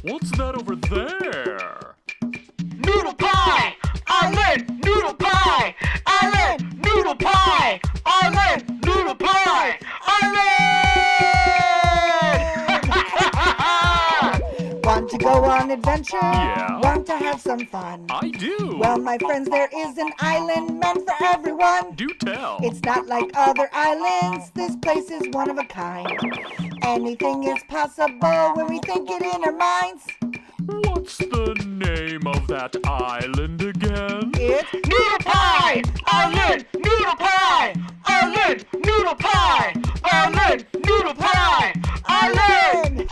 What's that over there? Noodle pie! Island! Noodle pie! Island! Noodle pie! Island! Noodle pie! Island! Want to go on adventure? Yeah. Want to have some fun? I do. Well, my friends, there is an island meant for everyone. Do tell. It's not like other islands. This place is one of a kind. Anything is possible when we think it in our minds. What's the name of that island again? It's Noodle pie! Island! Noodle pie! Island! Noodle pie! Island! Noodle pie! Island!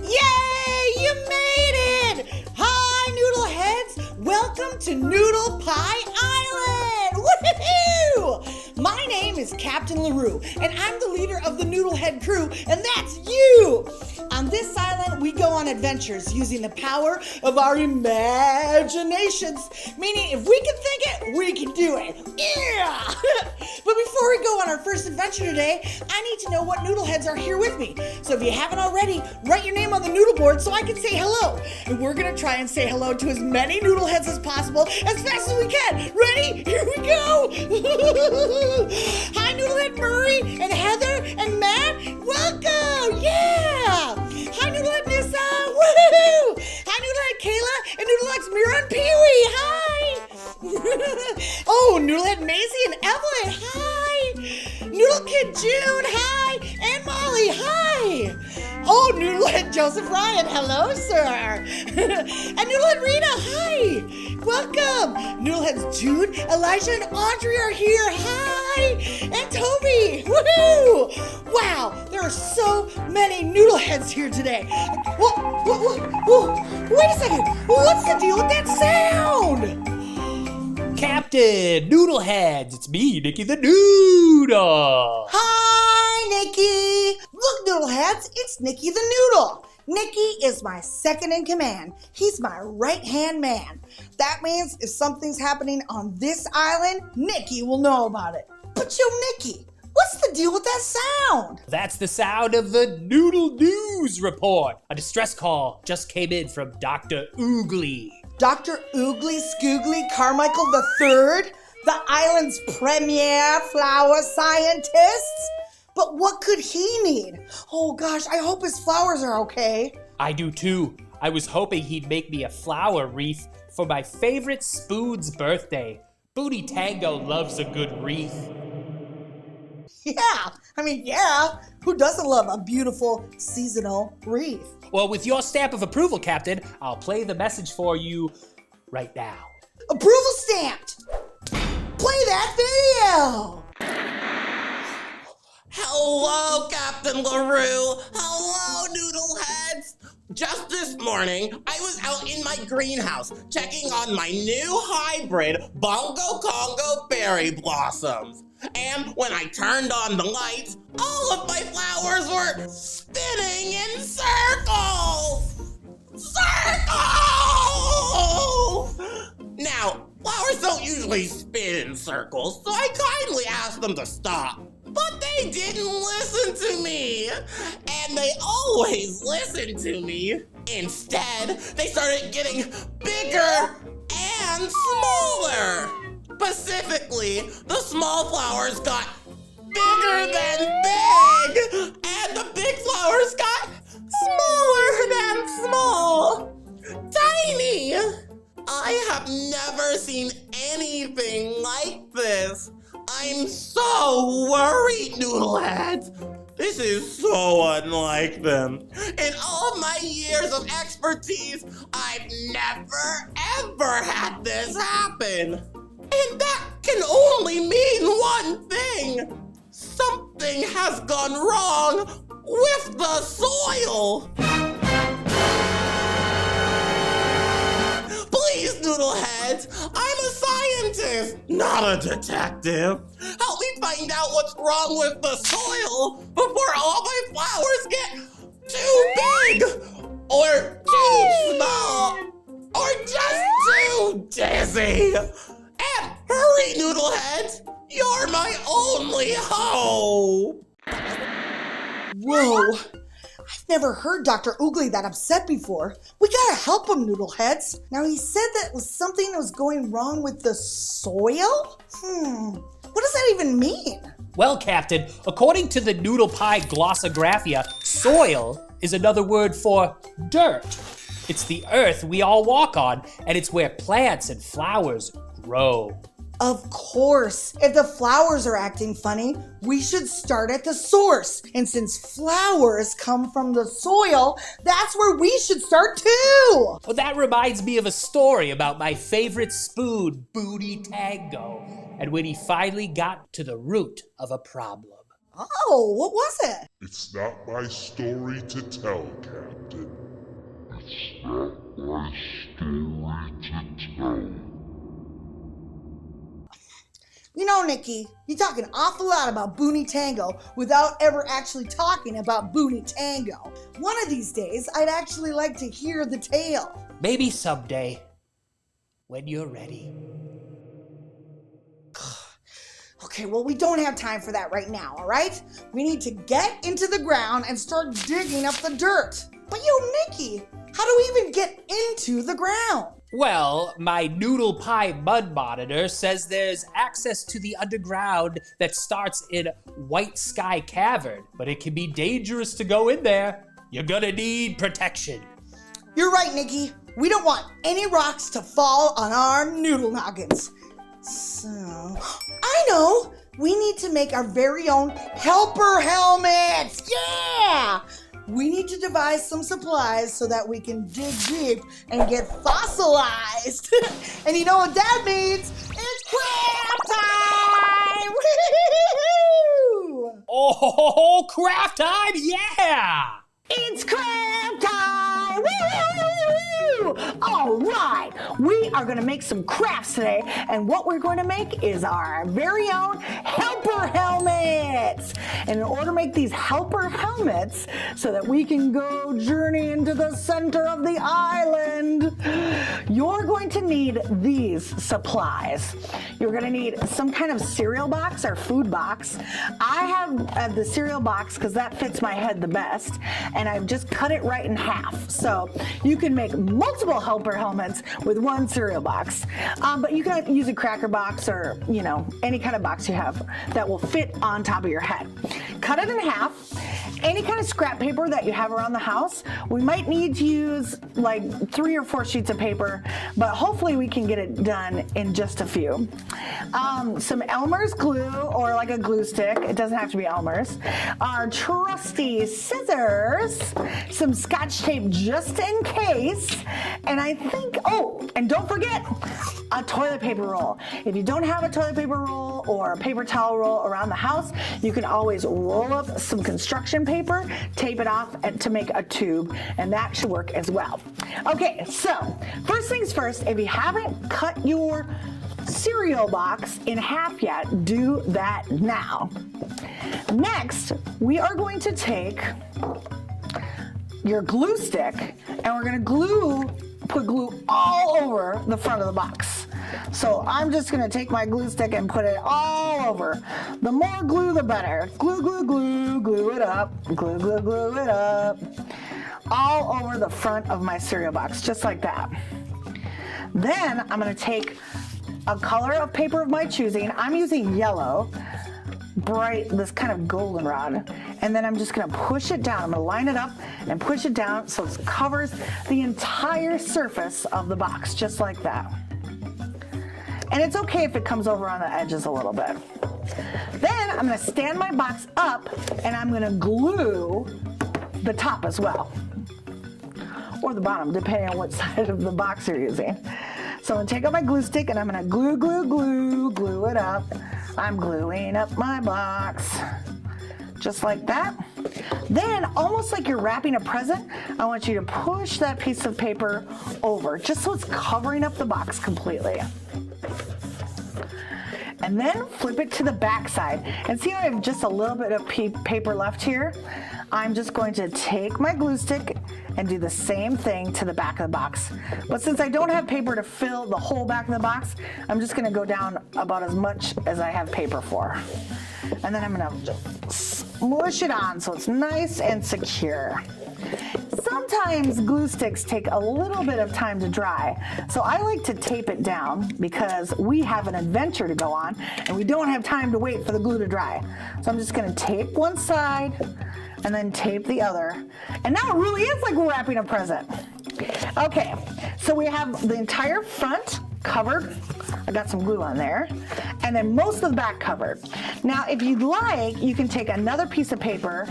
Yay! You made it! Hi, Noodleheads! Welcome to Noodle Pie Island! Woohoo! My name is Captain Laroo, and I'm the leader of the Noodlehead crew, and that's you! On this island, we go on adventures using the power of our imaginations. Meaning, if we can think it, we can do it. Yeah! But before we go on our first adventure today, I need to know what Noodleheads are here with me. So if you haven't already, write your name on the noodle board so I can say hello. And we're gonna try and say hello to as many Noodleheads as possible as fast as we can. Ready? Here we go! Hi, Noodlehead Murray and Heather and Matt. Welcome! Yeah! Hi, Noodlehead Nissa. Woohoo! Hi, Noodlehead Kayla and Noodleheads Mira and Pee-wee. Hi! Oh, Noodlehead Maisie and Evelyn. Hi! Noodle Kid June. Hi! And Molly. Hi! Oh, Noodlehead Joseph Ryan. Hello, sir. And Noodlehead Rita. Hi! Welcome! Noodleheads Jude, Elijah, and Audrey are here. Hi! And Toby! Woohoo! Wow, there are so many Noodleheads here today. Whoa, wait a second. What's the deal with that sound? Captain Noodleheads, it's me, Nicky the Noodle. Hi, Nicky. Look, Noodleheads, it's Nicky the Noodle. Nicky is my second in command. He's my right-hand man. That means if something's happening on this island, Nicky will know about it. But yo, Nicky, what's the deal with that sound? That's the sound of the Noodle News Report. A distress call just came in from Dr. Oogly. Dr. Oogly Scoogly Carmichael III, the island's premier flower scientist? But what could he need? Oh gosh, I hope his flowers are okay. I do too. I was hoping he'd make me a flower wreath for my favorite spoon's birthday. Boonie Tango loves a good wreath. Yeah. Who doesn't love a beautiful seasonal wreath? Well, with your stamp of approval, Captain, I'll play the message for you right now. Approval stamped! Play that video! Hello, Captain Laroo. Hello, Noodleheads. Just this morning, I was out in my greenhouse checking on my new hybrid Bongo Congo berry blossoms. And when I turned on the lights, all of my flowers were spinning in circles. Circles! Now, flowers don't usually spin in circles, so I kindly asked them to stop. But they didn't listen to me. And they always listen to me. Instead, they started getting bigger and smaller. Specifically, the small flowers got bigger than big. And the big flowers got smaller than small. Tiny. I have never seen anything like this. I'm so worried, Noodleheads. This is so unlike them. In all my years of expertise, I've never, ever had this happen. And that can only mean one thing. Something has gone wrong with the soil. Please, Noodlehead. Noodleheads. I'm a scientist, not a detective. Help me find out what's wrong with the soil before all my flowers get too big, or too small, or just too dizzy. And hurry, Noodleheads. You're my only hope. Whoa. I've never heard Dr. Oogly that upset before. We gotta help him, Noodleheads. Now, he said that was something that was going wrong with the soil? What does that even mean? Well, Captain, according to the Noodle Pie Glossographia, soil is another word for dirt. It's the earth we all walk on, and it's where plants and flowers grow. Of course, if the flowers are acting funny, we should start at the source. And since flowers come from the soil, that's where we should start too. Well, that reminds me of a story about my favorite spoon, Boonie Tango, and when he finally got to the root of a problem. Oh, what was it? It's not my story to tell, Captain. It's not my story to tell. You know, Nicky, you talk an awful lot about Boonie Tango without ever actually talking about Boonie Tango. One of these days, I'd actually like to hear the tale. Maybe someday, when you're ready. Okay, well, we don't have time for that right now, all right? We need to get into the ground and start digging up the dirt. But Nicky, how do we even get into the ground? Well, my Noodle Pie Mud Monitor says there's access to the underground that starts in White Sky Cavern, but it can be dangerous to go in there. You're gonna need protection. You're right, Nicky. We don't want any rocks to fall on our noodle noggins. So, I know! We need to make our very own helper helmets! Yeah! We need to devise some supplies so that we can dig deep and get fossilized. And you know what that means? It's craft time! Woo-hoo-hoo-hoo! Oh, craft time, yeah! It's craft time! Woo! All right, we are going to make some crafts today, and what we're going to make is our very own helper helmets. And in order to make these helper helmets so that we can go journey into the center of the island, you're going to need these supplies. You're going to need some kind of cereal box or food box. I have the cereal box because that fits my head the best, and I've just cut it right in half. So you can make multiple helper helmets with one cereal box. But you can use a cracker box or, any kind of box you have that will fit on top of your head. Cut it in half. Any kind of scrap paper that you have around the house. We might need to use like 3 or 4 sheets of paper, but hopefully we can get it done in just a few. Some Elmer's glue or like a glue stick. It doesn't have to be Elmer's. Our trusty scissors. Some Scotch tape just in case. And I think, and don't forget a toilet paper roll. If you don't have a toilet paper roll or a paper towel roll around the house, you can always roll up some construction paper, tape it off to make a tube, and that should work as well. Okay, so first things first, if you haven't cut your cereal box in half yet, do that now. Next, we are going to take your glue stick and we're going to put glue all over the front of the box. So I'm just going to take my glue stick and put it all over. The more glue, the better. Glue, glue, glue, glue it up. Glue, glue, glue it up. All over the front of my cereal box, just like that. Then I'm going to take a color of paper of my choosing. I'm using yellow, bright, this kind of goldenrod. And then I'm just going to push it down. I'm going to line it up and push it down so it covers the entire surface of the box, just like that. And it's okay if it comes over on the edges a little bit. Then I'm going to stand my box up and I'm going to glue the top as well. Or the bottom, depending on what side of the box you're using. So I'm going to take out my glue stick and I'm going to glue, glue, glue, glue it up. I'm gluing up my box. Just like that. Then, almost like you're wrapping a present, I want you to push that piece of paper over, just so it's covering up the box completely. And then flip it to the back side. And see how I have just a little bit of paper left here? I'm just going to take my glue stick and do the same thing to the back of the box. But since I don't have paper to fill the whole back of the box, I'm just gonna go down about as much as I have paper for. And then I'm gonna just smush it on so it's nice and secure. Sometimes glue sticks take a little bit of time to dry, so I like to tape it down because we have an adventure to go on and we don't have time to wait for the glue to dry. So I'm just gonna tape one side and then tape the other. And now it really is like we're wrapping a present. Okay, so we have the entire front covered. I got some glue on there. And then most of the back covered. Now, if you'd like, you can take another piece of paper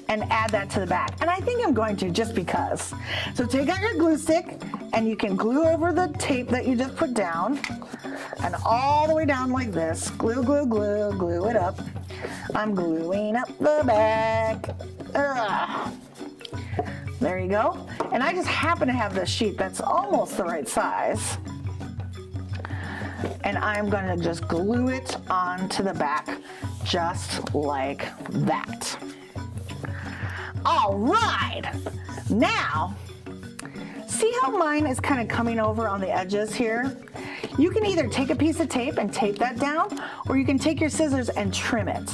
and add that to the back. And I think I'm going to just because. So take out your glue stick and you can glue over the tape that you just put down and all the way down like this. Glue, glue, glue, glue it up. I'm gluing up the back. Ugh. There you go. And I just happen to have this sheet that's almost the right size. And I'm gonna just glue it onto the back just like that. All right, now, see how mine is kind of coming over on the edges here? You can either take a piece of tape and tape that down, or you can take your scissors and trim it.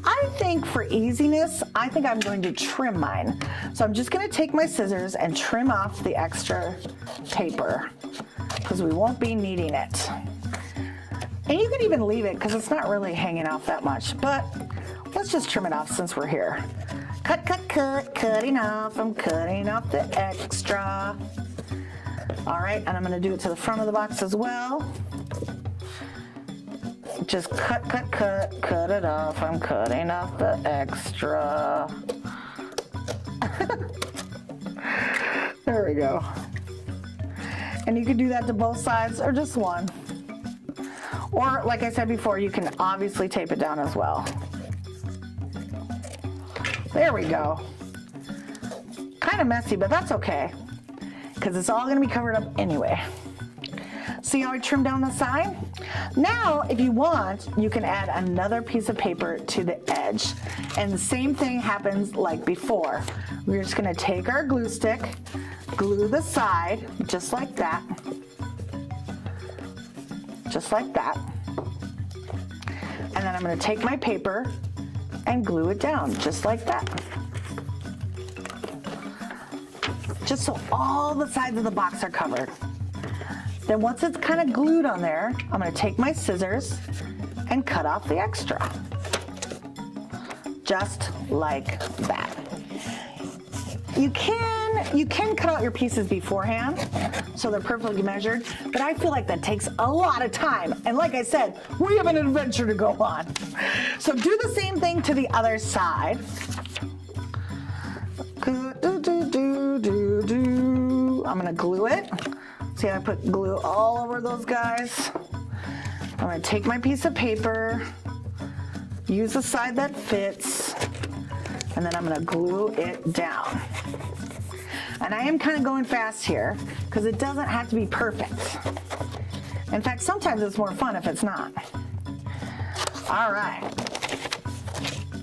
I think for easiness, I think I'm going to trim mine. So I'm just gonna take my scissors and trim off the extra paper because we won't be needing it. And you could even leave it because it's not really hanging off that much, but let's just trim it off since we're here. Cut, cut, cut, cutting off. I'm cutting off the extra. All right, and I'm gonna do it to the front of the box as well. Just cut, cut, cut, cut it off. I'm cutting off the extra. There we go. And you could do that to both sides or just one. Or, like I said before, you can obviously tape it down as well. There we go. Kind of messy, but that's okay, because it's all gonna be covered up anyway. See how I trimmed down the side? Now, if you want, you can add another piece of paper to the edge. And the same thing happens like before. We're just gonna take our glue stick, glue the side, just like that. Just like that. And then I'm gonna take my paper and glue it down, just like that. Just so all the sides of the box are covered. Then once it's kind of glued on there, I'm gonna take my scissors and cut off the extra. Just like that. You can cut out your pieces beforehand, so they're perfectly measured, but I feel like that takes a lot of time. And like I said, we have an adventure to go on. So do the same thing to the other side. I'm gonna glue it. See how I put glue all over those guys? I'm gonna take my piece of paper, use the side that fits, and then I'm gonna glue it down. And I am kind of going fast here because it doesn't have to be perfect. In fact, sometimes it's more fun if it's not. All right.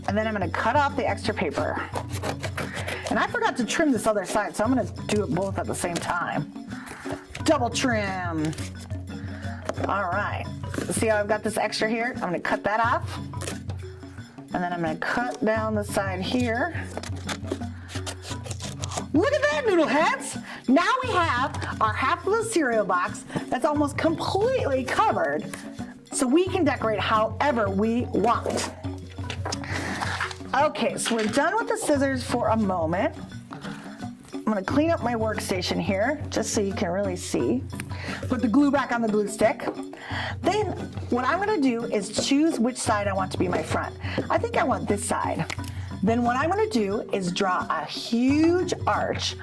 And then I'm gonna cut off the extra paper. And I forgot to trim this other side, so I'm gonna do it both at the same time. Double trim. All right. See how I've got this extra here? I'm gonna cut that off. And then I'm gonna cut down the side here. Look at that, Noodleheads! Now we have our half of the cereal box that's almost completely covered, so we can decorate however we want. Okay, so we're done with the scissors for a moment. I'm gonna clean up my workstation here, just so you can really see. Put the glue back on the glue stick. Then, what I'm gonna do is choose which side I want to be my front. I think I want this side. Then what I'm gonna do is draw a huge arch,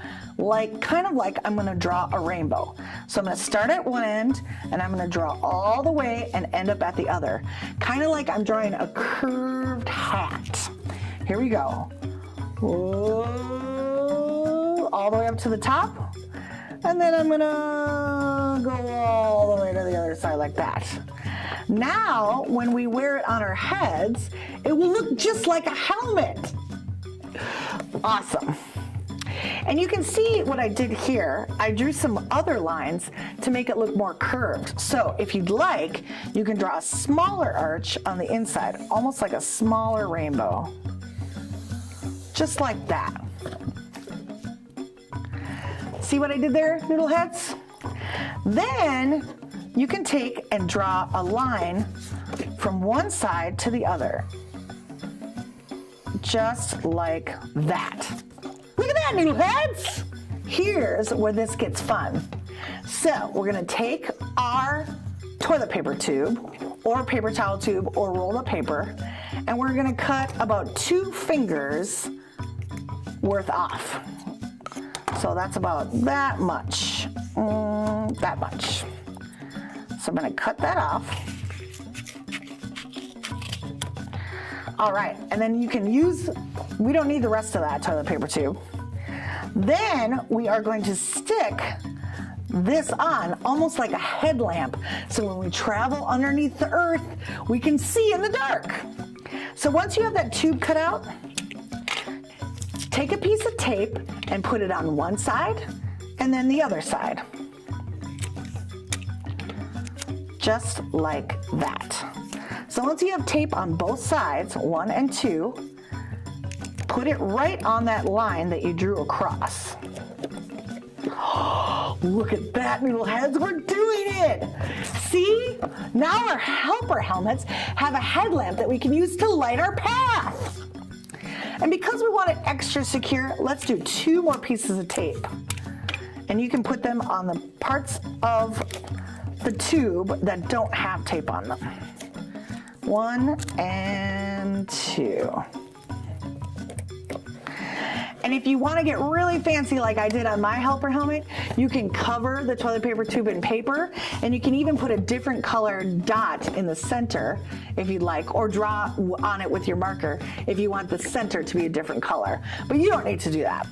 kind of like I'm gonna draw a rainbow. So I'm gonna start at one end, and I'm gonna draw all the way and end up at the other. Kind of like I'm drawing a curved hat. Here we go. Whoa, all the way up to the top. And then I'm gonna go all the way to the other side like that. Now, when we wear it on our heads, it will look just like a helmet. Awesome. And you can see what I did here. I drew some other lines to make it look more curved. So if you'd like, you can draw a smaller arch on the inside, almost like a smaller rainbow. Just like that. See what I did there, Noodleheads? Then you can take and draw a line from one side to the other. Just like that. Look at that, Noodleheads! Here's where this gets fun. So we're gonna take our toilet paper tube, or paper towel tube, or roll of paper, and we're gonna cut about 2 fingers worth off. So that's about that much. That much. So I'm gonna cut that off. All right, and then you can use, we don't need the rest of that toilet paper tube. Then we are going to stick this on almost like a headlamp. So when we travel underneath the earth, we can see in the dark. So once you have that tube cut out, take a piece of tape and put it on one side and then the other side. Just like that. So once you have tape on both sides, 1 and 2, put it right on that line that you drew across. Look at that, Noodleheads, we're doing it! See? Now our helper helmets have a headlamp that we can use to light our path. And because we want it extra secure, let's do 2 more pieces of tape. And you can put them on the parts of the tube that don't have tape on them. 1 and 2. And if you want to get really fancy like I did on my helper helmet, you can cover the toilet paper tube in paper, and you can even put a different colored dot in the center if you'd like, or draw on it with your marker if you want the center to be a different color. But you don't need to do that.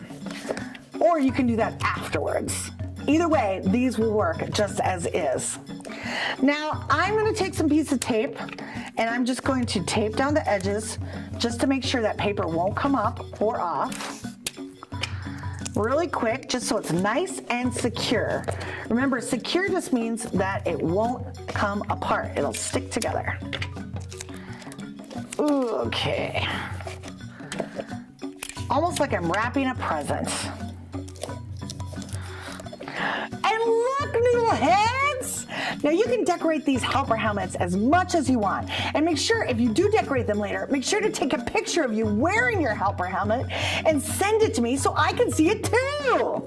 Or you can do that afterwards. Either way, these will work just as is. Now, I'm going to take some piece of tape, and I'm just going to tape down the edges just to make sure that paper won't come up or off. Really quick, just so it's nice and secure. Remember, secure just means that it won't come apart. It'll stick together. Okay. Almost like I'm wrapping a present. And look, Noodleheads! Now you can decorate these helper helmets as much as you want. And make sure, if you do decorate them later, make sure to take a picture of you wearing your helper helmet and send it to me so I can see it too.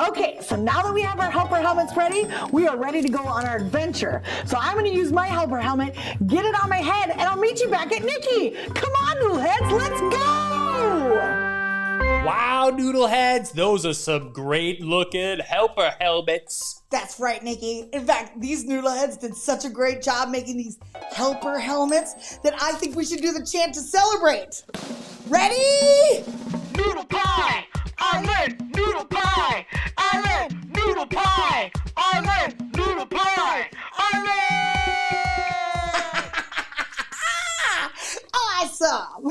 Okay, so now that we have our helper helmets ready, we are ready to go on our adventure. So I'm gonna use my helper helmet, get it on my head, and I'll meet you back at Nicky. Come on, Noodleheads, let's go! Wow, Noodleheads, those are some great looking helper helmets. That's right, Nicky. In fact, these Noodleheads did such a great job making these helper helmets that I think we should do the chant to celebrate. Ready? Noodle pie! Island! Noodle pie! Island! Noodle pie! Island! Noodle pie! Island! Awesome!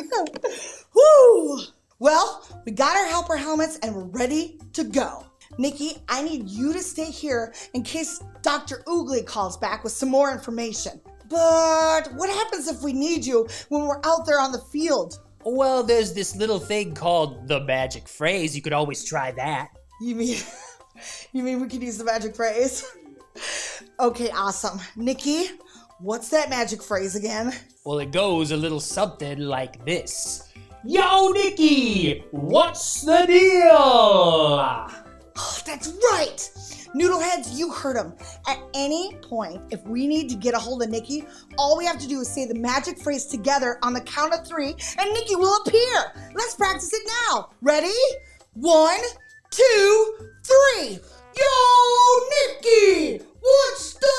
Woo! Well, we got our helper helmets and we're ready to go. Nicky, I need you to stay here in case Dr. Oogly calls back with some more information. But what happens if we need you when we're out there on the field? Well, there's this little thing called the magic phrase. You could always try that. You mean we could use the magic phrase? Okay, awesome. Nicky, what's that magic phrase again? Well, it goes a little something like this. Yo, Nicky, what's the deal? Oh, that's right! Noodleheads, you heard him. At any point, if we need to get a hold of Nicky, all we have to do is say the magic phrase together on the count of 3, and Nicky will appear. Let's practice it now. Ready? 1, 2, 3. Yo, Nicky, what's the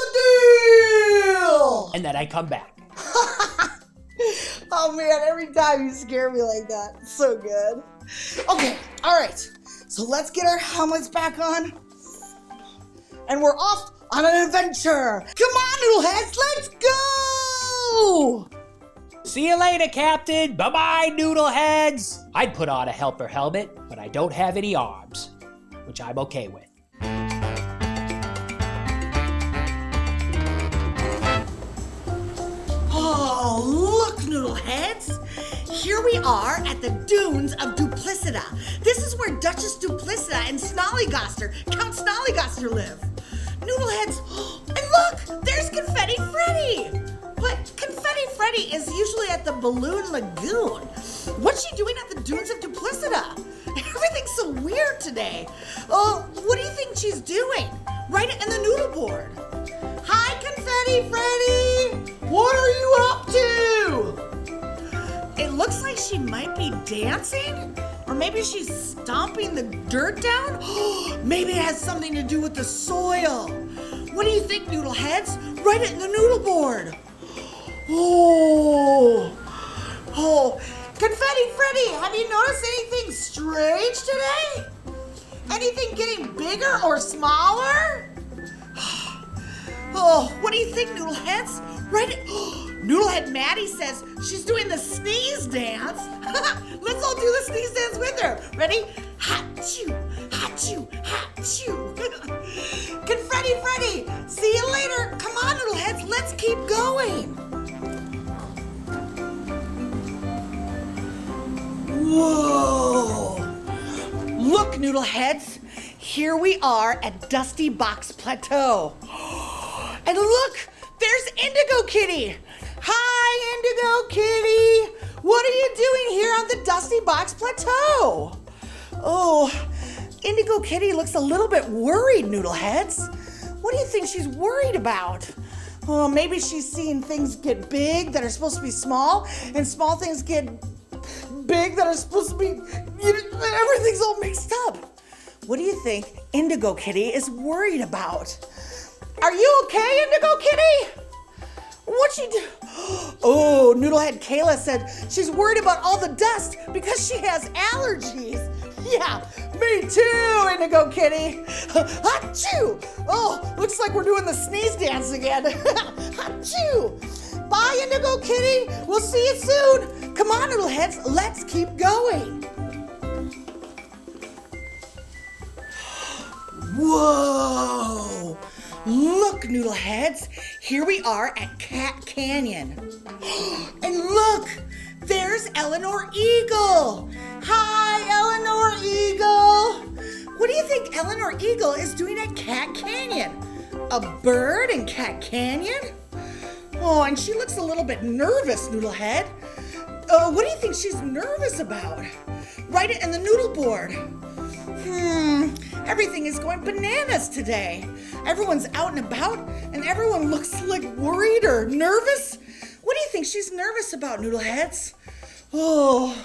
deal? And then I come back. Oh man, every time you scare me like that. It's so good. Okay, all right. So let's get our helmets back on. And we're off on an adventure. Come on, Noodleheads, let's go! See you later, Captain. Bye-bye, Noodleheads. I'd put on a helper helmet, but I don't have any arms, which I'm okay with. Oh, look, Noodleheads. Here we are at the dunes of Duplicita. This is where Duchess Duplicita and Snollygoster, Count Snollygoster live. Noodleheads, and look, there's Confetti Freddy. But Confetti Freddy is usually at the Balloon Lagoon. What's she doing at the dunes of Duplicita? Everything's so weird today. Oh, what do you think she's doing? Write it in the noodle board. Hi, Confetti Freddy. What are you up to? It looks like she might be dancing, or maybe she's stomping the dirt down. Maybe it has something to do with the soil. What do you think, Noodleheads? Write it in the noodle board. Oh, Confetti Freddy, have you noticed anything strange today? Anything getting bigger or smaller? Oh, what do you think, Noodleheads? Write it. Noodlehead Maddie says she's doing the sneeze dance. Let's all do the sneeze dance with her. Ready? Ha-choo, ha-choo, ha-choo. Confetti Freddy, see you later. Come on, Noodleheads, let's keep going. Whoa! Look, Noodleheads, here we are at Dusty Box Plateau. And look, there's Indigo Kitty. Hi, Indigo Kitty. What are you doing here on the Dusty Box Plateau? Oh, Indigo Kitty looks a little bit worried, Noodleheads. What do you think she's worried about? Oh, maybe she's seeing things get big that are supposed to be small, and small things get big that are supposed to be, everything's all mixed up. What do you think Indigo Kitty is worried about? Are you okay, Indigo Kitty? What'd she do? Oh, Noodlehead Kayla said she's worried about all the dust because she has allergies. Yeah, me too, Indigo Kitty. Achoo! Oh, looks like we're doing the sneeze dance again. Achoo! Bye, Indigo Kitty. We'll see you soon. Come on, Noodleheads, let's keep going. Whoa! Look, Noodleheads, here we are at Cat Canyon. And look, there's Eleanor Eagle. Hi, Eleanor Eagle. What do you think Eleanor Eagle is doing at Cat Canyon? A bird in Cat Canyon? Oh, and she looks a little bit nervous, Noodlehead. What do you think she's nervous about? Write it in the noodle board. Everything is going bananas today. Everyone's out and about, and everyone looks like worried or nervous. What do you think she's nervous about, Noodleheads? Oh,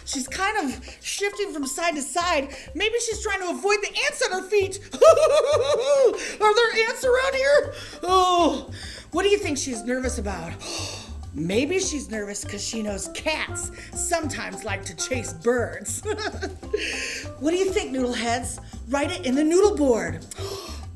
she's kind of shifting from side to side. Maybe she's trying to avoid the ants on her feet. Are there ants around here? Oh, what do you think she's nervous about? Maybe she's nervous because she knows cats sometimes like to chase birds. What do you think, Noodleheads? Write it in the noodle board.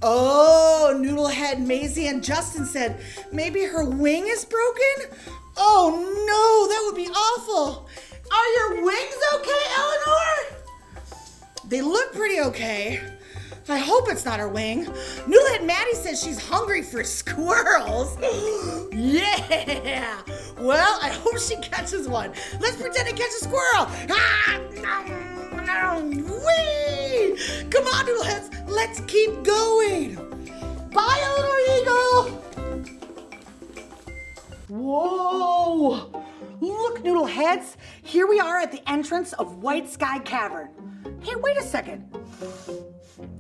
Oh, Noodlehead Maisie and Justin said maybe her wing is broken? Oh no, that would be awful. Are your wings okay, Eleanor? They look pretty okay. I hope it's not her wing. Noodlehead Maddie says she's hungry for squirrels. Yeah. Well, I hope she catches one. Let's pretend to catch a squirrel. Whee! Come on, Noodleheads. Let's keep going. Bye, Eleanor Eagle. Whoa. Look, Noodleheads. Here we are at the entrance of White Sky Cavern. Hey, wait a second.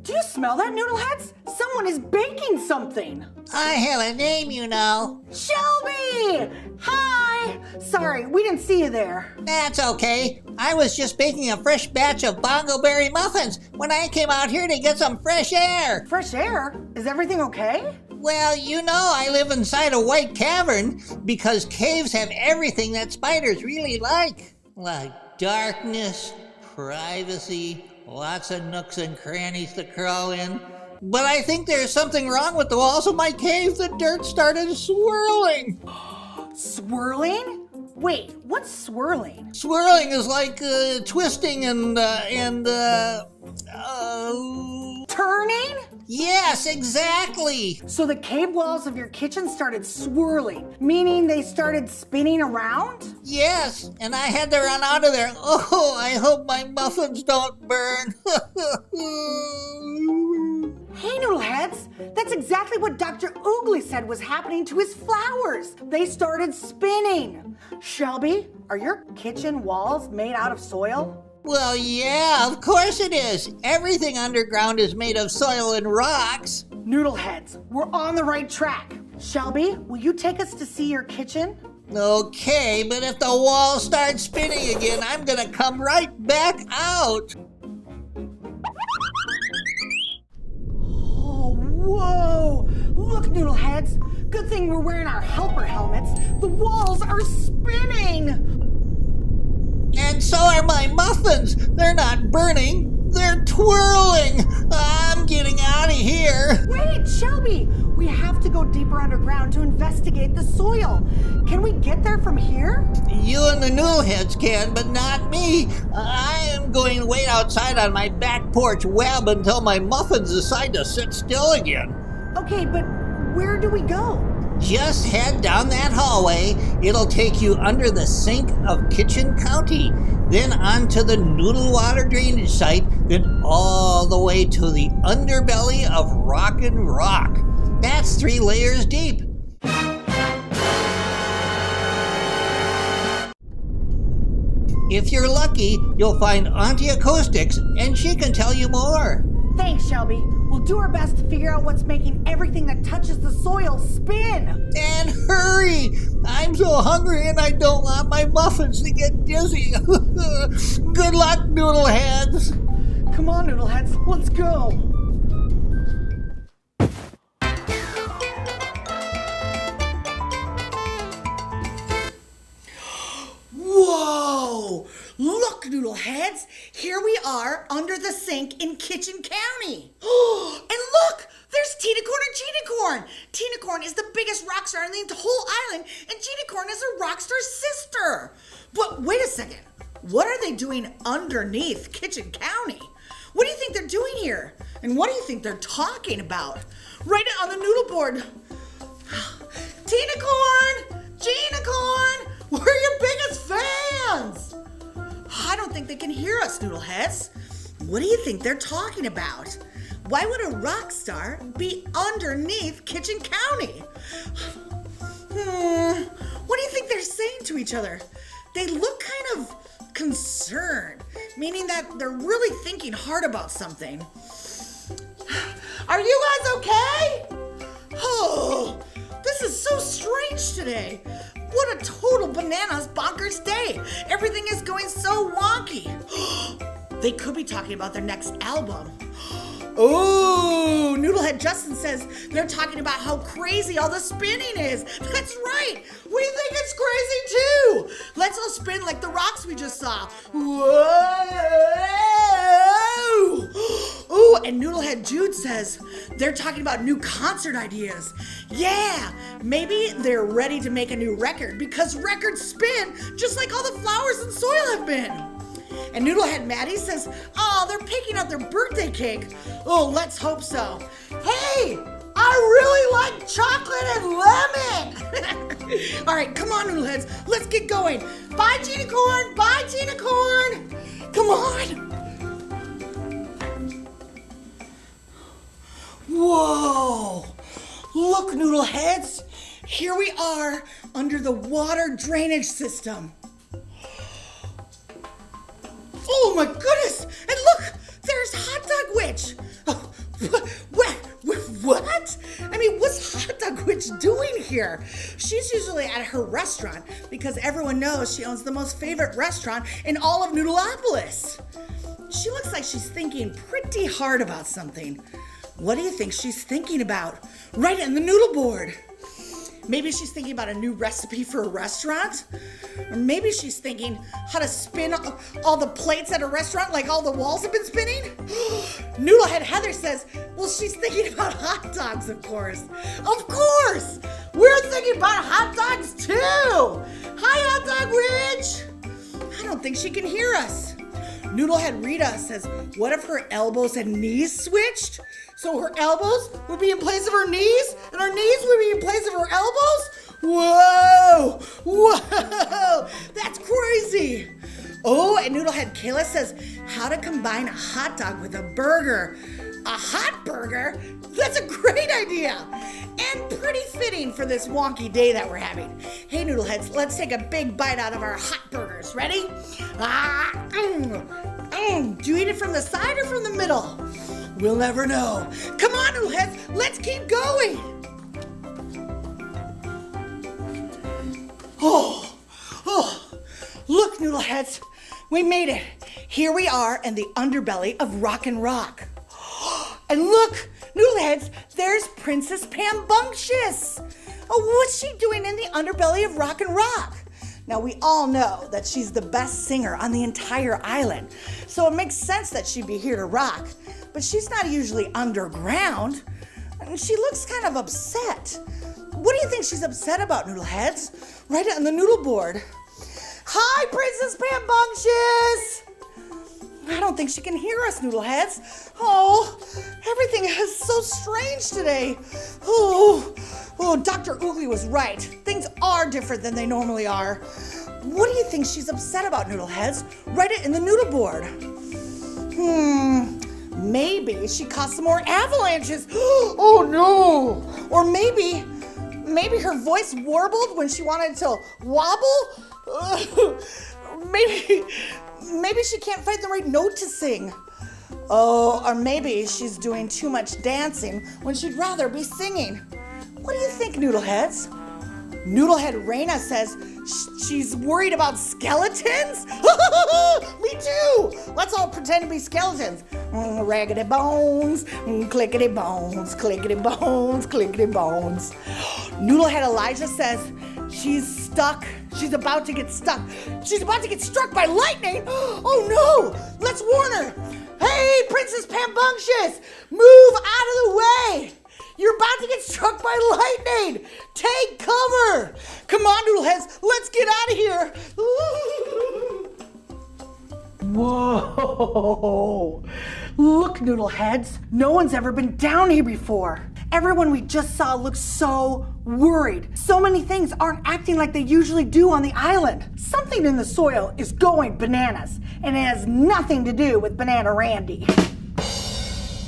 Do you smell that, Noodleheads? Someone is baking something. I have a name, you know. Shelby! Hi! Sorry, we didn't see you there. That's okay. I was just baking a fresh batch of bongo berry muffins when I came out here to get some fresh air. Fresh air? Is everything okay? Well, you know I live inside a white cavern because caves have everything that spiders really like darkness, privacy, lots of nooks and crannies to crawl in. But I think there's something wrong with the walls of my cave. The dirt started swirling. Swirling? Wait, what's swirling? Swirling is like twisting and Turning? Yes, exactly. So the cave walls of your kitchen started swirling, meaning they started spinning around? Yes, and I had to run out of there. Oh, I hope my muffins don't burn. Hey, Noodleheads, that's exactly what Dr. Oogly said was happening to his flowers. They started spinning. Shelby, are your kitchen walls made out of soil? Well, yeah, of course it is. Everything underground is made of soil and rocks. Noodleheads, we're on the right track. Shelby, will you take us to see your kitchen? Okay, but if the walls start spinning again, I'm gonna come right back out. Oh, whoa! Look, Noodleheads, good thing we're wearing our helper helmets. The walls are spinning! And so are my muffins. They're not burning, they're twirling. I'm getting out of here. Wait, Shelby! We have to go deeper underground to investigate the soil. Can we get there from here? You and the Noodleheads can, but not me. I am going to wait outside on my back porch web until my muffins decide to sit still again. Okay, but where do we go? Just head down that hallway. It'll take you under the sink of Kitchen County, then onto the Noodle water drainage site, then all the way to the underbelly of Rockin' Rock. That's 3 layers deep. If you're lucky, you'll find Auntie Acoustics, and she can tell you more. Thanks, Shelby. We'll do our best to figure out what's making everything that touches the soil spin. And hurry! I'm so hungry and I don't want my muffins to get dizzy. Good luck, Noodleheads. Come on, Noodleheads, let's go. Whoa! Look, Noodleheads! Here we are under the sink in Kitchen County. And look! There's TinaCorn and TinaCorn! TinaCorn is the biggest rock star in the whole island, and TinaCorn is a rock star's sister. But wait a second. What are they doing underneath Kitchen County? What do you think they're doing here? And what do you think they're talking about? Write it on the noodle board. TinaCorn! TinaCorn! We're your biggest fans! I don't think they can hear us, Noodleheads. What do you think they're talking about? Why would a rock star be underneath Kitchen County? What do you think they're saying to each other? They look kind of concerned, meaning that they're really thinking hard about something. Are you guys okay? Oh, this is so strange today. What a total bananas bonkers day. Everything is going so wonky. They could be talking about their next album. Oh, Noodlehead Justin says they're talking about how crazy all the spinning is. That's right. We think it's crazy too. Let's all spin like the rocks we just saw. Whoa! Oh, and Noodlehead Jude says they're talking about new concert ideas. Yeah, maybe they're ready to make a new record because records spin just like all the flowers and soil have been. And Noodlehead Maddie says, oh, they're picking out their birthday cake. Oh, let's hope so. Hey, I really like chocolate and lemon. All right, come on, Noodleheads. Let's get going. Bye, TinaCorn. Bye, TinaCorn. Come on. Whoa. Look, Noodleheads. Here we are under the water drainage system. Oh my goodness! And look, there's Hot Dog Witch. Oh, what? I mean, what's Hot Dog Witch doing here? She's usually at her restaurant because everyone knows she owns the most favorite restaurant in all of Noodleopolis. She looks like she's thinking pretty hard about something. What do you think she's thinking about? Write it in the noodle board. Maybe she's thinking about a new recipe for a restaurant. Or maybe she's thinking how to spin all the plates at a restaurant like all the walls have been spinning. Noodlehead Heather says, well, she's thinking about hot dogs, of course. Of course! We're thinking about hot dogs too! Hi, Hot Dog Witch! I don't think she can hear us. Noodlehead Rita says, what if her elbows and knees switched? So her elbows would be in place of her knees, and her knees would be in place of her elbows? Whoa! Whoa! That's crazy! Oh, and Noodlehead Kayla says, how to combine a hot dog with a burger. A hot burger? That's a great idea! And pretty fitting for this wonky day that we're having. Hey, Noodleheads, let's take a big bite out of our hot burgers. Ready? Do you eat it from the side or from the middle? We'll never know. Come on, Noodleheads, let's keep going. Oh, look, Noodleheads, we made it. Here we are in the underbelly of Rock and Rock. And look, Noodleheads, there's Princess Pambunctious. Oh, what's she doing in the underbelly of Rock and Rock? Now, we all know that she's the best singer on the entire island, so it makes sense that she'd be here to rock. But she's not usually underground, and she looks kind of upset. What do you think she's upset about, Noodleheads? Write it on the noodle board. Hi, Princess Pambunctious! I don't think she can hear us, Noodleheads. Oh, everything is so strange today. Oh, Dr. Oogly was right. Things are different than they normally are. What do you think she's upset about, Noodleheads? Write it in the noodle board. Maybe she caused some more avalanches. Oh no! Or maybe her voice warbled when she wanted to wobble. Maybe she can't find the right note to sing. Oh, or maybe she's doing too much dancing when she'd rather be singing. What do you think, Noodleheads? Noodlehead Raina says she's worried about skeletons? Me too! Let's all pretend to be skeletons. Raggedy bones, clickety bones, clickety bones, clickety bones. Noodlehead Elijah says she's stuck. She's about to get stuck. She's about to get struck by lightning. Oh no! Let's warn her. Hey, Princess Pambunctious, move out of the way. You're about to get struck by lightning. Take cover. Come on, Noodleheads, let's get out of here. Whoa! Look, Noodleheads, no one's ever been down here before. Everyone we just saw looks so worried. So many things aren't acting like they usually do on the island. Something in the soil is going bananas, and it has nothing to do with Banana Randy.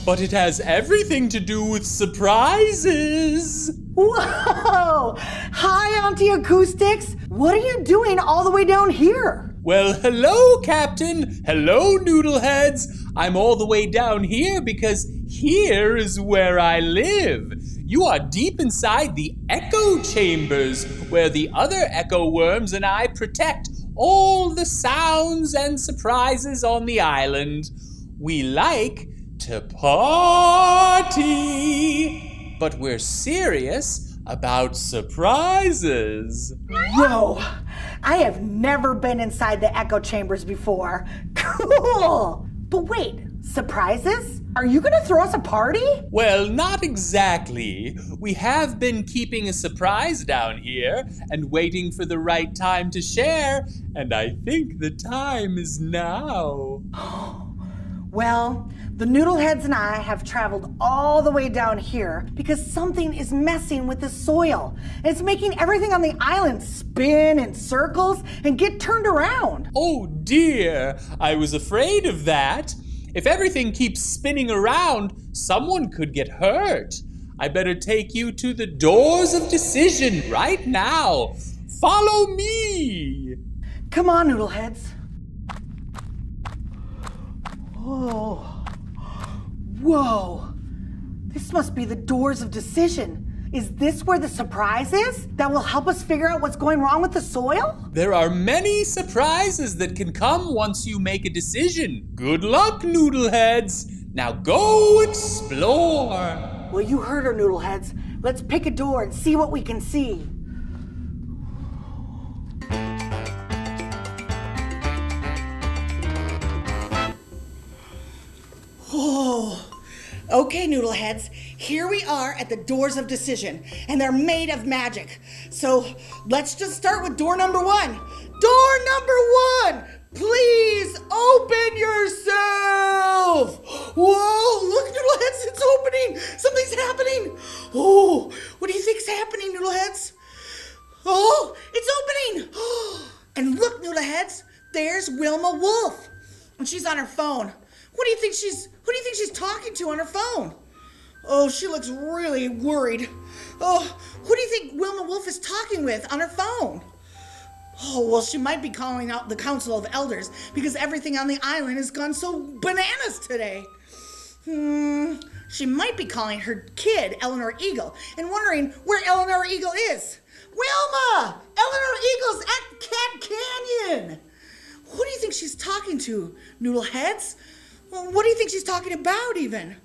But it has everything to do with surprises. Whoa! Hi, Auntie Acoustics. What are you doing all the way down here? Well, hello, Captain. Hello, Noodleheads. I'm all the way down here because here is where I live. You are deep inside the echo chambers where the other echo worms and I protect all the sounds and surprises on the island. We like to party, but we're serious about surprises. Whoa! I have never been inside the echo chambers before. Cool! But wait, surprises? Are you gonna throw us a party? Well, not exactly. We have been keeping a surprise down here and waiting for the right time to share, and I think the time is now. Well, the Noodleheads and I have traveled all the way down here because something is messing with the soil. And it's making everything on the island spin in circles and get turned around. Oh dear, I was afraid of that. If everything keeps spinning around, someone could get hurt. I better take you to the doors of decision right now. Follow me. Come on, Noodleheads. Oh. Whoa. This must be the doors of decision. Is this where the surprise is that will help us figure out what's going wrong with the soil? There are many surprises that can come once you make a decision. Good luck, Noodleheads. Now go explore. Well, you heard her, Noodleheads. Let's pick a door and see what we can see. Oh, okay, Noodleheads. Here we are at the doors of decision, and they're made of magic. So let's just start with door number 1. Door number 1, please open yourself. Whoa, look, Noodleheads, it's opening. Something's happening. Oh, what do you think's happening, Noodleheads? Oh, it's opening. And look, Noodleheads, there's Wilma Wolf, and she's on her phone. Who do you think she's talking to on her phone? Oh, she looks really worried. Oh, who do you think Wilma Wolf is talking with on her phone? Oh, well, she might be calling out the Council of Elders because everything on the island has gone so bananas today. She might be calling her kid, Eleanor Eagle, and wondering where Eleanor Eagle is. Wilma! Eleanor Eagle's at Cat Canyon! Who do you think she's talking to, Noodleheads? Well, what do you think she's talking about, even?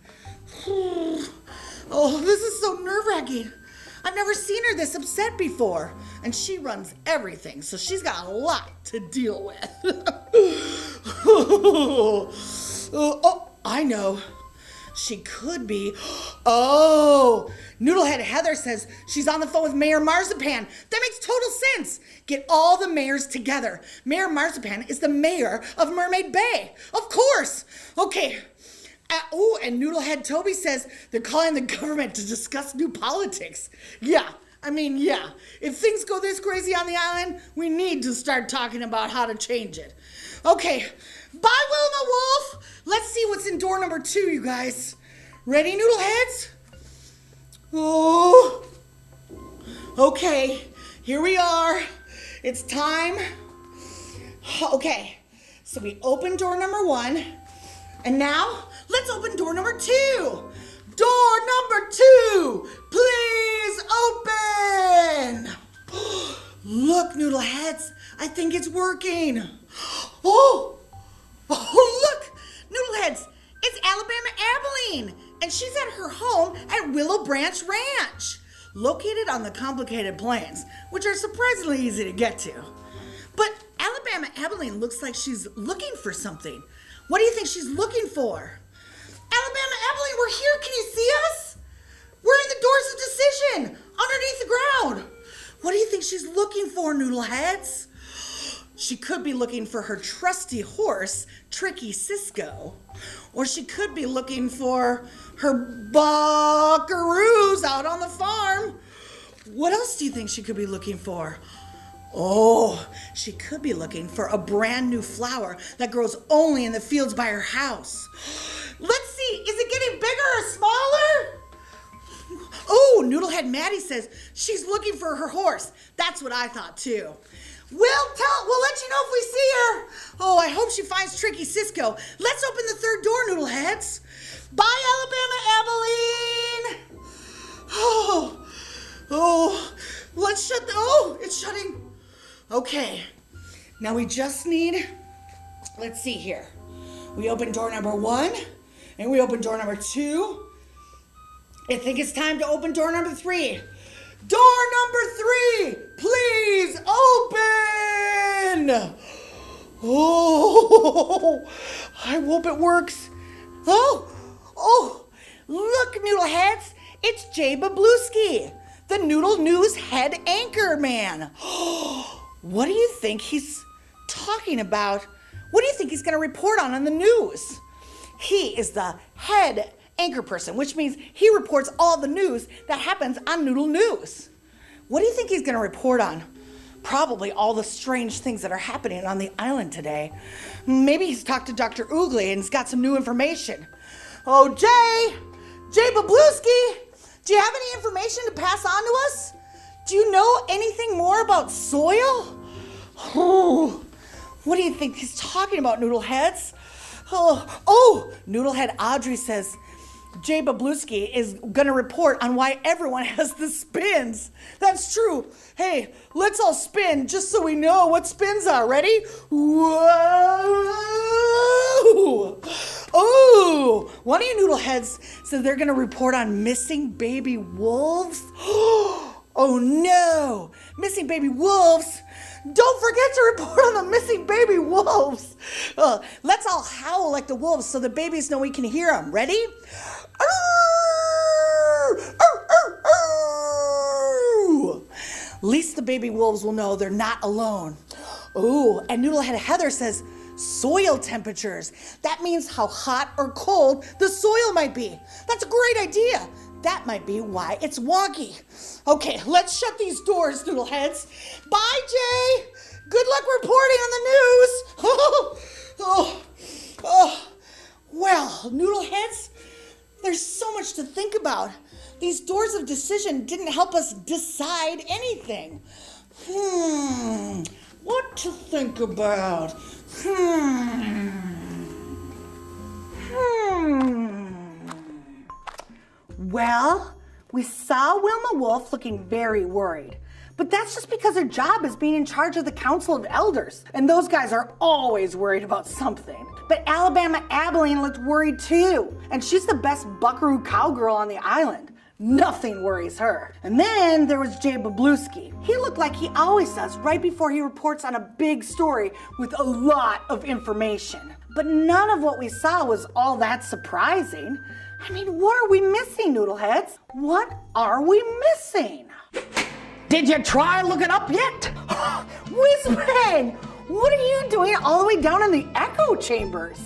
Oh, this is so nerve-wracking. I've never seen her this upset before. And she runs everything, so she's got a lot to deal with. Oh, I know. She could be. Oh, Noodlehead Heather says she's on the phone with Mayor Marzipan. That makes total sense. Get all the mayors together. Mayor Marzipan is the mayor of Mermaid Bay. Of course. Okay. And Noodlehead Toby says they're calling the government to discuss new politics. Yeah. If things go this crazy on the island, we need to start talking about how to change it. Okay. Bye, Wilma Wolf. Let's see what's in door number 2, you guys. Ready, Noodleheads? Oh. Okay. Here we are. It's time. Okay. So we opened door number 1. And now, let's open door number 2. Door number 2, please open. Look, Noodleheads, I think it's working. Oh, look, Noodleheads, it's Alabama Abilene, and she's at her home at Willow Branch Ranch, located on the complicated plains, which are surprisingly easy to get to. But Alabama Abilene looks like she's looking for something. What do you think she's looking for? Alabama Abilene, we're here. Can you see us? We're in the doors of decision, underneath the ground. What do you think she's looking for, Noodleheads? She could be looking for her trusty horse, Tricky Cisco. Or she could be looking for her buckaroos out on the farm. What else do you think she could be looking for? Oh, she could be looking for a brand new flower that grows only in the fields by her house. Let's see, is it getting bigger or smaller? Oh, Noodlehead Maddie says she's looking for her horse. That's what I thought too. We'll let you know if we see her. Oh, I hope she finds Tricky Cisco. Let's open the 3rd door, Noodleheads. Bye, Alabama Abilene. Oh, let's shut it's shutting. Okay, now we just need, let's see here. We opened door number 1, and we opened door number 2. I think it's time to open door number 3. Door number 3, please open! Oh, I hope it works. Oh, look, Noodleheads, it's Jay Babluski, the Noodle News head anchor man. What do you think he's talking about? What do you think he's going to report on the news? He is the head anchor person, which means he reports all the news that happens on Noodle News. What do you think he's going to report on? Probably all the strange things that are happening on the island today. Maybe he's talked to Dr. Oogly and he's got some new information. Oh, Jay Babluski, do you have any information to pass on to us? Do you know anything more about soil? Oh, what do you think he's talking about, Noodleheads? Oh, Noodlehead Audrey says Jay Babluski is going to report on why everyone has the spins. That's true. Hey, let's all spin just so we know what spins are. Ready? Whoa! Oh, One of you Noodleheads said they're gonna report on missing baby wolves. Oh no, missing baby wolves. Don't forget to report on the missing baby wolves. Let's all howl like the wolves so the babies know we can hear them. Ready? At least the baby wolves will know they're not alone. Ooh, and Noodlehead Heather says soil temperatures. That means how hot or cold the soil might be. That's a great idea. That might be why it's wonky. Okay, let's shut these doors, Noodleheads. Bye, Jay. Good luck reporting on the news. Well, Noodleheads, there's so much to think about. These doors of decision didn't help us decide anything. What to think about? Well, we saw Wilma Wolf looking very worried. But that's just because her job is being in charge of the Council of Elders. And those guys are always worried about something. But Alabama Abilene looked worried too. And she's the best buckaroo cowgirl on the island. Nothing worries her. And then there was Jay Bablewski. He looked like he always does right before he reports on a big story with a lot of information. But none of what we saw was all that surprising. I mean, what are we missing, Noodleheads? What are we missing? Did you try looking up yet? Whizzbang! What are you doing all the way down in the echo chambers?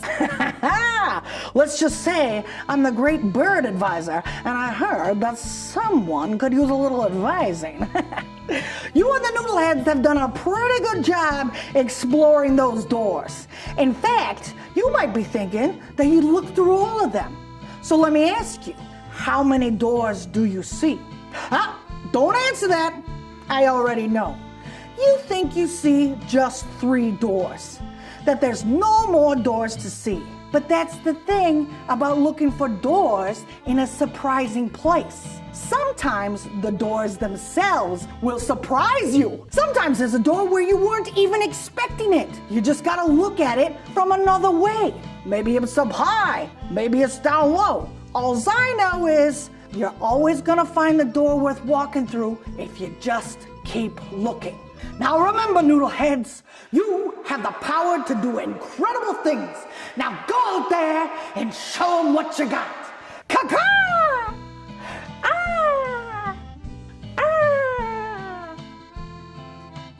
Let's just say I'm the great bird advisor, and I heard that someone could use a little advising. You and the Noodleheads have done a pretty good job exploring those doors. In fact, you might be thinking that you looked through all of them. So let me ask you, how many doors do you see? Don't answer that. I already know. You think you see just 3 doors, that there's no more doors to see. But that's the thing about looking for doors in a surprising place. Sometimes the doors themselves will surprise you. Sometimes there's a door where you weren't even expecting it. You just gotta look at it from another way. Maybe it's up high, maybe it's down low. All I know is you're always gonna find the door worth walking through if you just keep looking. Now remember, Noodleheads, you have the power to do incredible things. Now go out there and show them what you got. Caw-caw! Ah! Ah!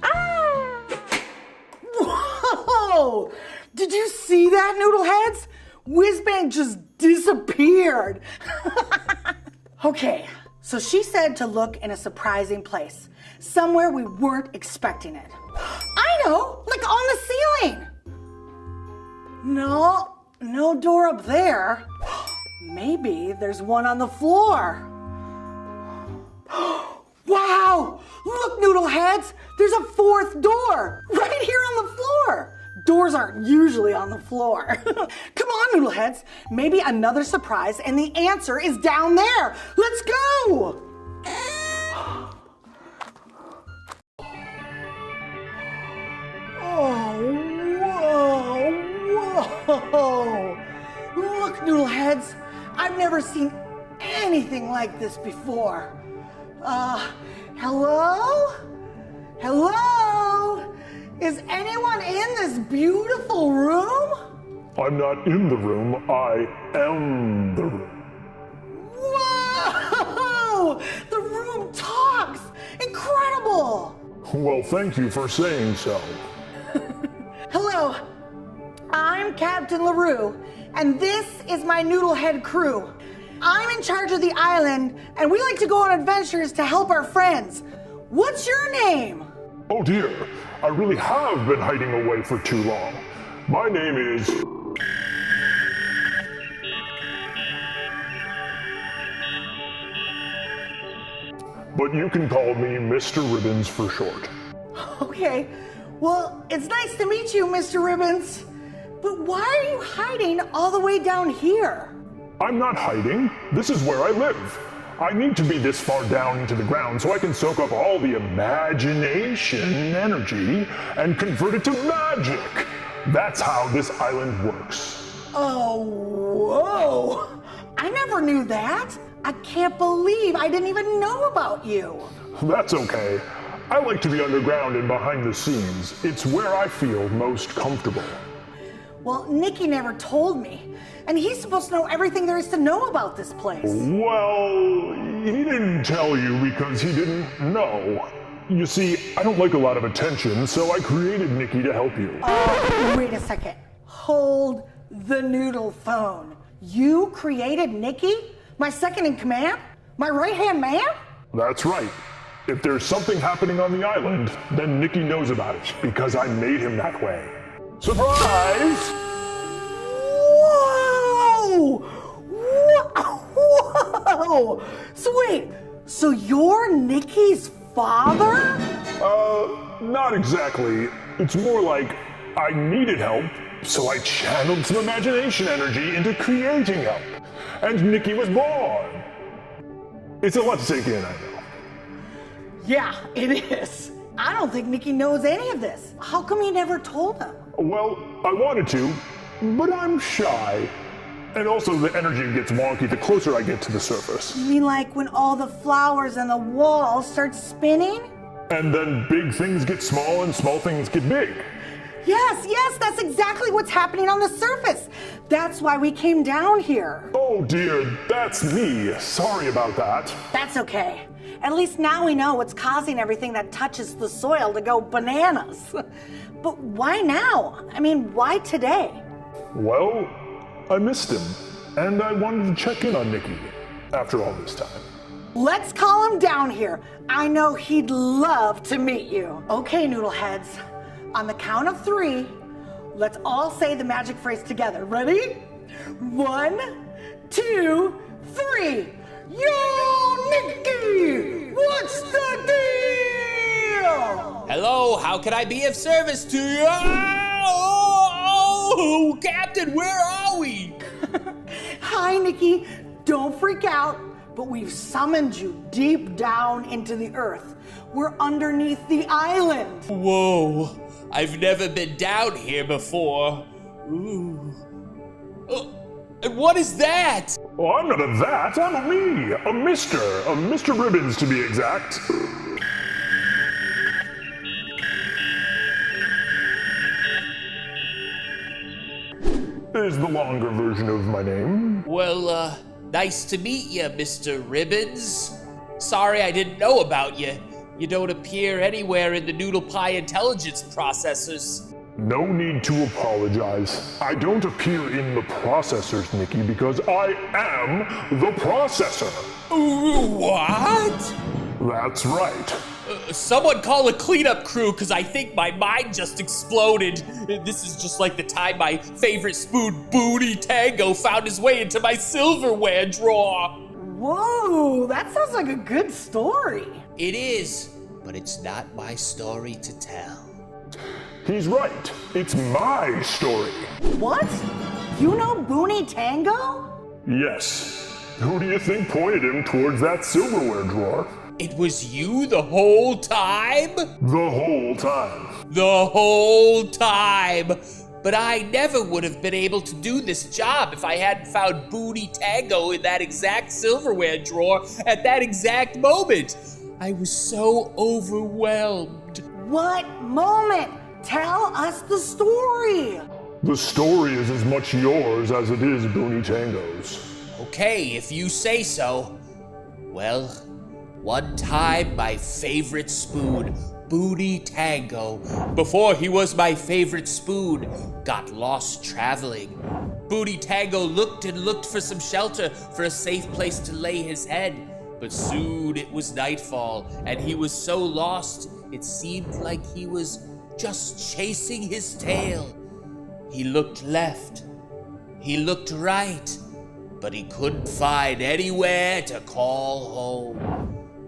Ah! Whoa! Did you see that, Noodleheads? Whizzbang just disappeared. Okay, so she said to look in a surprising place. Somewhere we weren't expecting it. I know, like on the ceiling. No door up there. Maybe there's one on the floor. Wow, look, Noodleheads, there's a 4th door right here on the floor. Doors aren't usually on the floor. Come on, Noodleheads, maybe another surprise and the answer is down there. Let's go. Whoa! Look, Noodleheads, I've never seen anything like this before. Hello? Hello? Is anyone in this beautiful room? I'm not in the room, I am the room. Whoa! The room talks! Incredible! Well, thank you for saying so. Hello, I'm Captain Laroo, and this is my Noodlehead crew. I'm in charge of the island, and we like to go on adventures to help our friends. What's your name? Oh dear, I really have been hiding away for too long. My name is... but you can call me Mr. Ribbons for short. Okay, well, it's nice to meet you, Mr. Ribbons. But why are you hiding all the way down here? I'm not hiding. This is where I live. I need to be this far down into the ground so I can soak up all the imagination energy and convert it to magic. That's how this island works. Oh, whoa. never knew that. I can't believe I didn't even know about you. That's okay. I like to be underground and behind the scenes. It's where I feel most comfortable. Well, Nicky never told me, and he's supposed to know everything there is to know about this place. Well, he didn't tell you because he didn't know. You see, I don't like a lot of attention, so I created Nicky to help you. Wait a second. Hold the noodle phone. You created Nicky? My second in command? My right-hand man? That's right. If there's something happening on the island, then Nicky knows about it because I made him that way. Surprise! Whoa! Whoa! So wait, so you're Nicky's father? Not exactly. It's more like I needed help, so I channeled some imagination energy into creating help. And Nicky was born. It's a lot to take in, I know. Yeah, it is. I don't think Nicky knows any of this. How come you never told him? Well, I wanted to, but I'm shy. And also the energy gets wonky the closer I get to the surface. You mean like when all the flowers on the wall start spinning? And then big things get small and small things get big. Yes, that's exactly what's happening on the surface. That's why we came down here. Oh dear, that's me. Sorry about that. That's okay. At least now we know what's causing everything that touches the soil to go bananas. But why now? I mean, why today? Well, I missed him, and I wanted to check in on Nicky after all this time. Let's call him down here. I know he'd love to meet you. Okay, Noodleheads. On the count of 3, let's all say the magic phrase together. Ready? 1, 2, 3. Yo, Nicky! What's the deal? Hello, how can I be of service to you? Oh, Captain, where are we? Hi, Nicky. Don't freak out, but we've summoned you deep down into the earth. We're underneath the island. Whoa, I've never been down here before. Ooh. And what is that? Oh, I'm not a that, I'm a me. A Mr. Ribbons to be exact. Is the longer version of my name. Well, nice to meet you, Mr. Ribbons. Sorry I didn't know about you. You don't appear anywhere in the Noodle Pie intelligence processors. No need to apologize. I don't appear in the processors, Nicky, because I am the processor. What? That's right. Someone call a cleanup crew, because I think my mind just exploded. This is just like the time my favorite spoon, Boonie Tango, found his way into my silverware drawer. Whoa, that sounds like a good story. It is, but it's not my story to tell. He's right. It's my story. What? You know Boonie Tango? Yes. Who do you think pointed him towards that silverware drawer? It was you the whole time? The whole time. The whole time. But I never would have been able to do this job if I hadn't found Boonie Tango in that exact silverware drawer at that exact moment. I was so overwhelmed. What moment? Tell us the story. The story is as much yours as it is Boonie Tango's. Okay, if you say so. Well, one time my favorite spoon, Boonie Tango, before he was my favorite spoon, got lost traveling. Boonie Tango looked and looked for some shelter, for a safe place to lay his head. But soon it was nightfall, and he was so lost, it seemed like he was just chasing his tail. He looked left, he looked right, but he couldn't find anywhere to call home.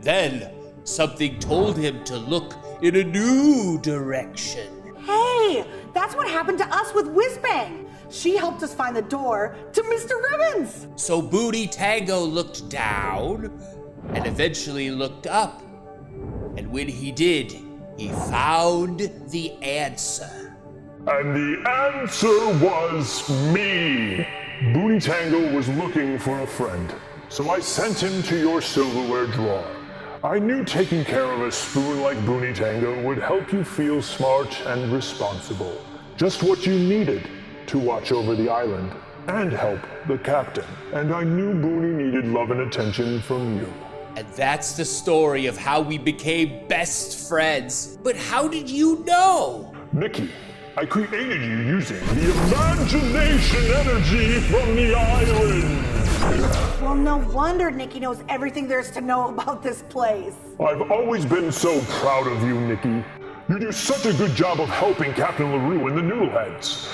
Then something told him to look in a new direction. Hey, that's what happened to us with Whizzbang. She helped us find the door to Mr. Ribbons. So Boonie Tango looked down and eventually looked up. And when he did, he found the answer. And the answer was me. Boonie Tango was looking for a friend, so I sent him to your silverware drawer. I knew taking care of a spoon like Boonie Tango would help you feel smart and responsible. Just what you needed to watch over the island and help the captain. And I knew Boonie needed love and attention from you. And that's the story of how we became best friends. But how did you know? Nicky, I created you using the imagination energy from the island. Well, no wonder Nicky knows everything there's to know about this place. I've always been so proud of you, Nicky. You do such a good job of helping Captain Laroo and the Noodleheads.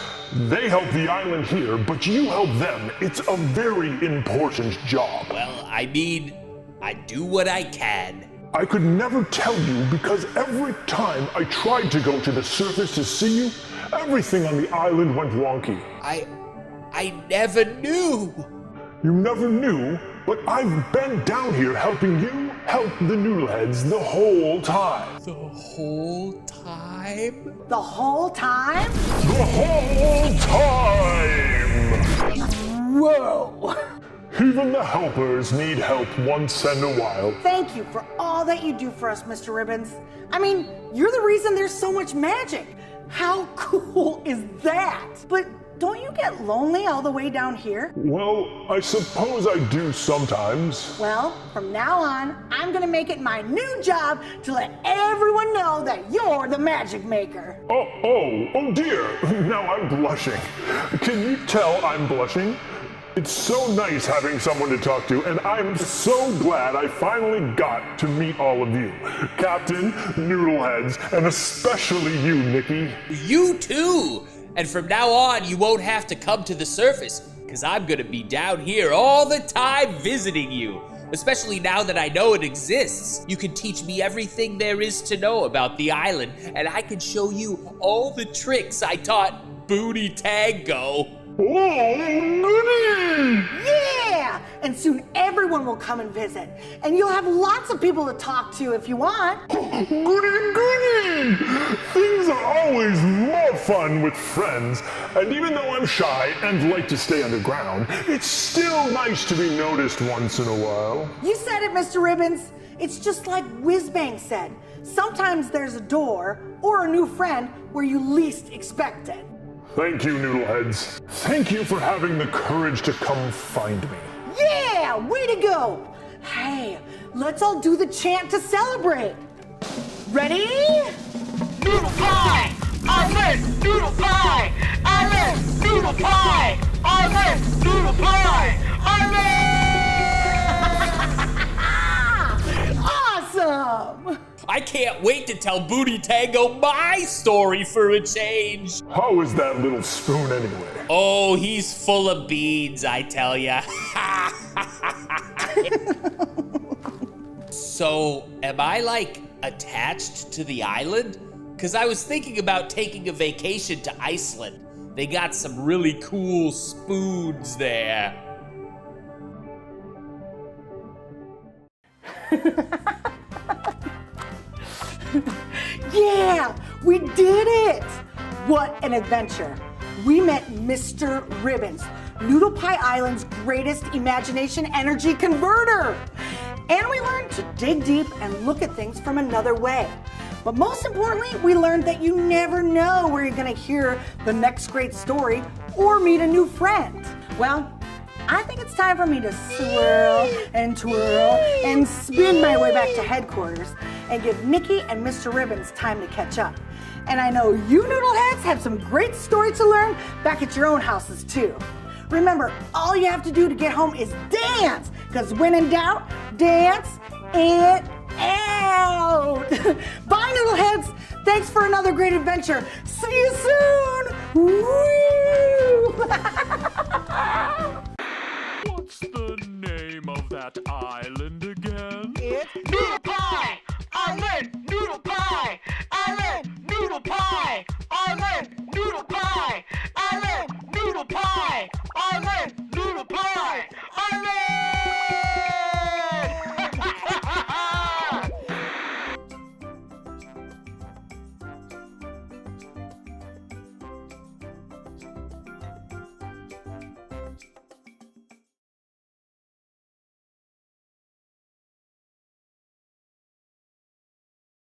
They help the island here, but you help them. It's a very important job. Well, I mean, I do what I can. I could never tell you because every time I tried to go to the surface to see you, everything on the island went wonky. I never knew. You never knew, but I've been down here helping you help the Noodleheads the whole time. The whole time? The whole time? The whole time! Whoa! Even the helpers need help once in a while. Thank you for all that you do for us, Mr. Ribbons. I mean, you're the reason there's so much magic. How cool is that? But don't you get lonely all the way down here? Well, I suppose I do sometimes. Well, from now on, I'm gonna make it my new job to let everyone know that you're the magic maker. Oh dear, now I'm blushing. Can you tell I'm blushing? It's so nice having someone to talk to, and I'm so glad I finally got to meet all of you. Captain, Noodleheads, and especially you, Nicky. You too! And from now on, you won't have to come to the surface, because I'm gonna be down here all the time visiting you. Especially now that I know it exists. You can teach me everything there is to know about the island, and I can show you all the tricks I taught Boonie Tango. Oh, goody! Yeah! And soon everyone will come and visit. And you'll have lots of people to talk to if you want. Goody! Things are always more fun with friends. And even though I'm shy and like to stay underground, it's still nice to be noticed once in a while. You said it, Mr. Ribbons. It's just like Whizzbang said. Sometimes there's a door or a new friend where you least expect it. Thank you, Noodleheads. Thank you for having the courage to come find me. Yeah, way to go. Hey, let's all do the chant to celebrate. Ready? Noodle pie! Island! Noodle pie! Island! Noodle pie! Island! Noodle pie! Island! Awesome! I can't wait to tell Boonie Tango my story for a change. How is that little spoon anyway? Oh, he's full of beans, I tell ya. So, am I like attached to the island? Because I was thinking about taking a vacation to Iceland. They got some really cool spoons there. Yeah, we did it! What an adventure. We met Mr. Ribbons, Noodle Pie Island's greatest imagination energy converter. And we learned to dig deep and look at things from another way. But most importantly, we learned that you never know where you're gonna hear the next great story or meet a new friend. Well, I think it's time for me to swirl and twirl and spin my way back to headquarters and give Nicky and Mr. Ribbons time to catch up. And I know you Noodleheads have some great stories to learn back at your own houses too. Remember, all you have to do to get home is dance, because when in doubt, dance it out. Bye, Noodleheads. Thanks for another great adventure. See you soon. Woo! What's the name of that island?